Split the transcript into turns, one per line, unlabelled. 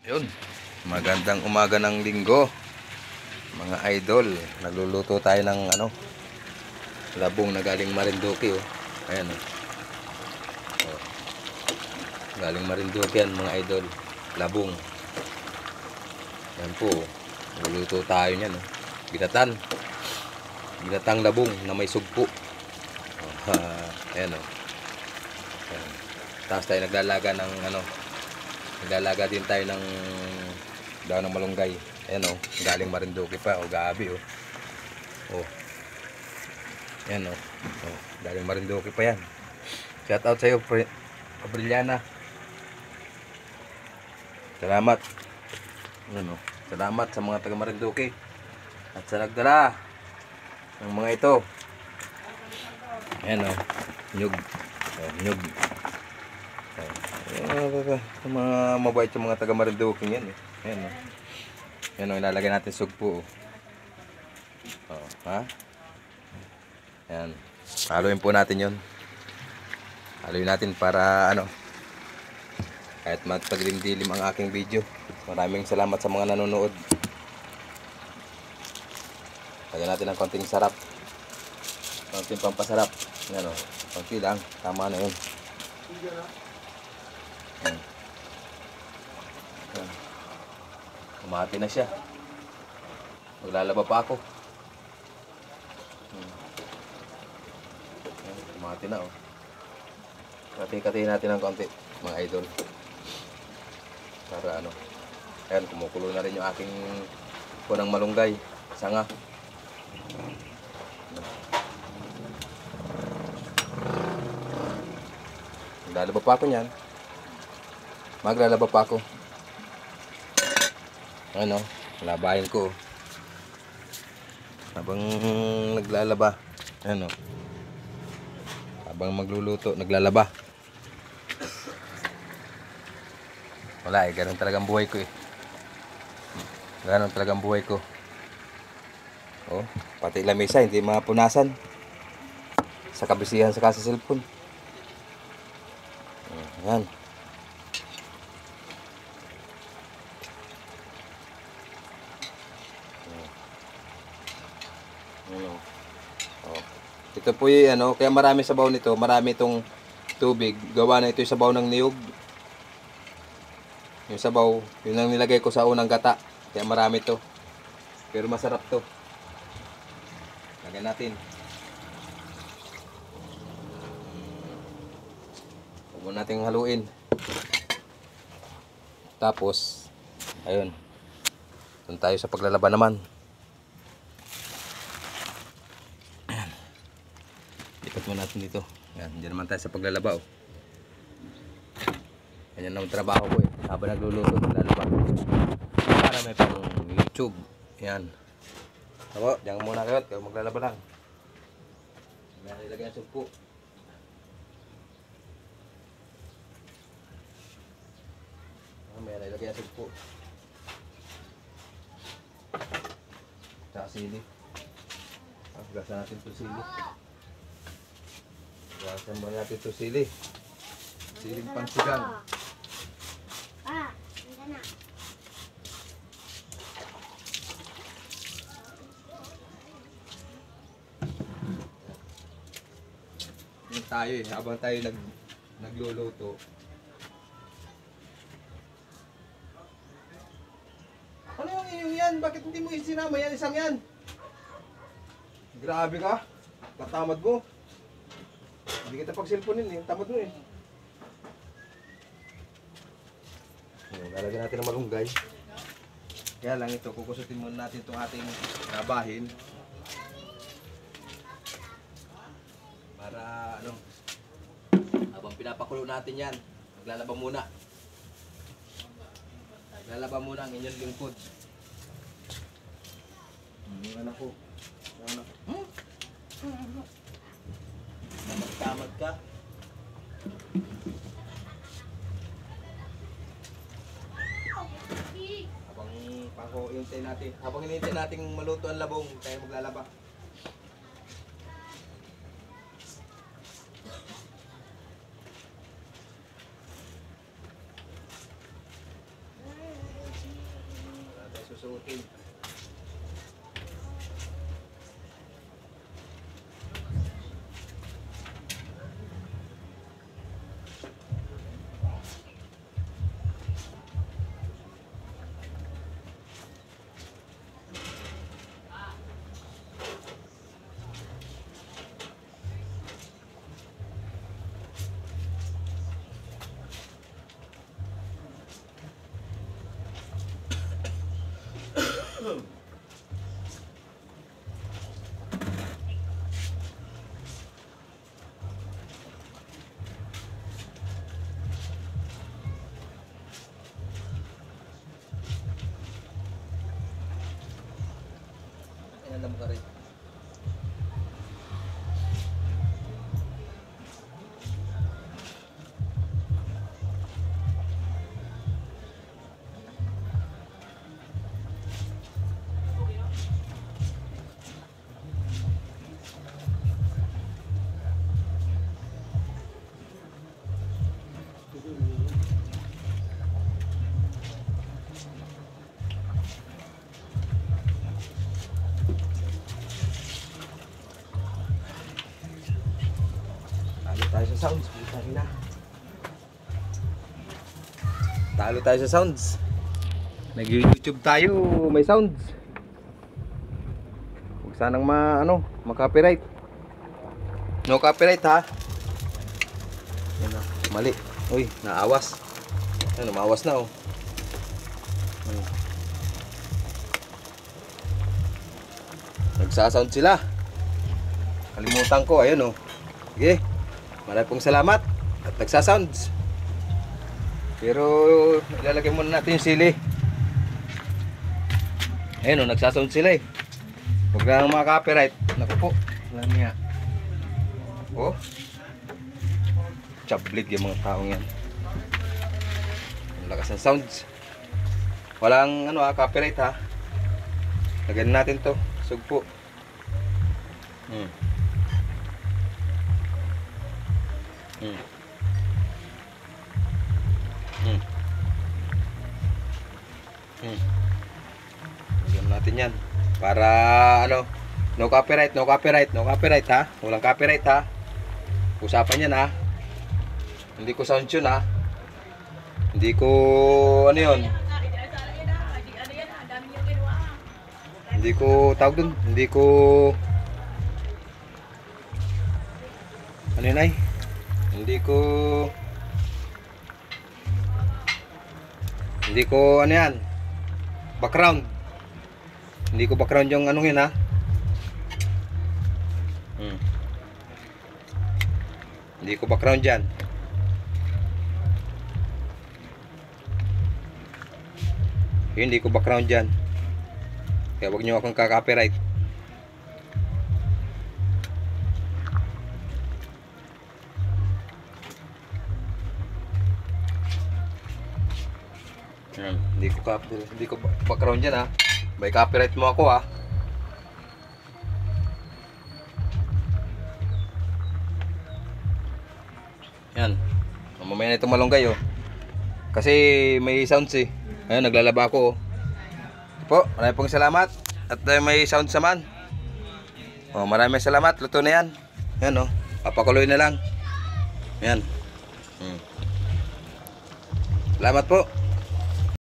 Yun, magandang umaga ng linggo, mga idol. Nagluluto tayo ng labong na galing Marinduque, oh. Ayan, oh. Oh, galing Marinduque yan, mga idol. Labong. Ayan po, oh. Nagluluto tayo niyan, oh. Ginatang labong na may sugpo. Ayan, oh. Ayan. Tapos tayo naglalaga din tayo ng daon ng malunggay. Ayan, oh, galing Marinduque pa, oh, gabi, oh. Oh. Ayan, oh. Oh, galing Marinduque pa yan. Shout out sa iyo, Abriliana. Salamat. Ayan, oh. Salamat sa mga taga Marinduque at sa nagdala ng mga ito. Ayan, oh. Nyug. Oh, nyug. Mga mabait yung mga taga Marinduque yan, eh. Ayan, oh. Ayan, oh, ilalagay natin sugpo, oh. Oh, ha? Ayan. Haluin po natin yun. Haluin natin para kahit magpagdilim-dilim ang aking video. Maraming salamat sa mga nanonood. Lagyan natin ng konting sarap. Konting pampasarap. Ayan, oh. Konti lang. Tama na yun. Ayan. Ayan. Umati na siya. Maglalaba pa ako. Umati na, oh. Kati-kati natin ng konti, mga idol. Para ayan, kumukulo na rin yung aking punang malunggay. Sanga. Maglalaba pa ako niyan. Maglalaba pa ako. Ano, labahin ko. Habang naglalaba, habang magluluto, naglalaba. Wala, ganun talagang buhay ko, eh. Ganun talagang buhay ko. Oh, pati lamesa hindi mapunasan. Sa kabisihan sa kasa cellphone. Ayan. Oh. Ito po yung kaya marami sabaw nito, marami itong tubig. Gawa na ito yung sabaw ng niyog. Yung sabaw, yun ang nilagay ko sa unang gata. Kaya marami to. Pero masarap to. Lagyan natin. Huwag mo natin haluin. Tapos, ayun. Doon tayo sa paglalaba naman. Lipat mo natin dito. Yan, dyan naman tayo sa paglalaba, oh. Ganyan ang trabaho ko, eh. Habang nagluluto, naglalaba. Para may pang YouTube. Yan. Ako, diyan muna kayo. Kayo maglalaba lang. May nilagay ang sugpo. May nilagay ang sugpo. Tsaka sili. Gasan natin ito sili. Gasan muna natin ito sili. Siling pansigang. Yan tayo, eh. Habang tayo nagluluto. Ano yung inyong yan? Bakit hindi mo isinama yan? Isang yan? Grabe ka. Tatamad mo. Hindi kita pag-cellphone, eh. Tamad mo, eh. Lalagyan natin ng malunggay. Kaya lang ito, kukusutin muna natin itong ating labahin. Para habang pinapakulo natin yan, maglalaba muna. Maglalaba muna ang inyong lingkod. Yung anak ko. Tamad ka. Habang hinihintay natin maluto ang labong, tayo maglalaba. susuotin. Alam ka rin. Tayo sa sounds, talo tayo sa sounds. Nag-YouTube tayo, may sounds. Huwag sanang ma-copyright. No copyright ha. Yan na, mali. Uy, naawas. Ano, maawas na oh. Nagsasound sila. Kalimutan ko, ayun oh. Sige. Maraming pong salamat at nagsasounds. Pero ilalagay muna natin yung sili. Ayun o, nagsasound sila eh. Huwag na mga copyright. Naku po, alam niya. Oh, chablit yung mga taong yan. Ang lakas ng sounds. Walang copyright ha. Lagyan natin to, sugpo. Lagyan natin yan para no copyright, no copyright, no copyright ha. Walang copyright ha. Usapan yan ha. Hindi ko sound yun ha. Hindi ko yun. Hindi ko tawag dun. Hindi ko yun ay. Hindi ko yan, background. Hindi ko background yung yun ha. Hindi ko background dyan. Hindi ko background dyan. Kaya huwag nyo akong ka-copyright. Hindi ko background dyan ha. May copyright mo ako ha. Yan. Mamaya na itong malunggay oh. Kasi may sounds eh. Ayun, naglalaba ako oh. Po, maraming pong salamat. At may sounds naman. Oh, maraming salamat. Luto na yan. Yan oh. Papakuloy na lang. Yan. Salamat po.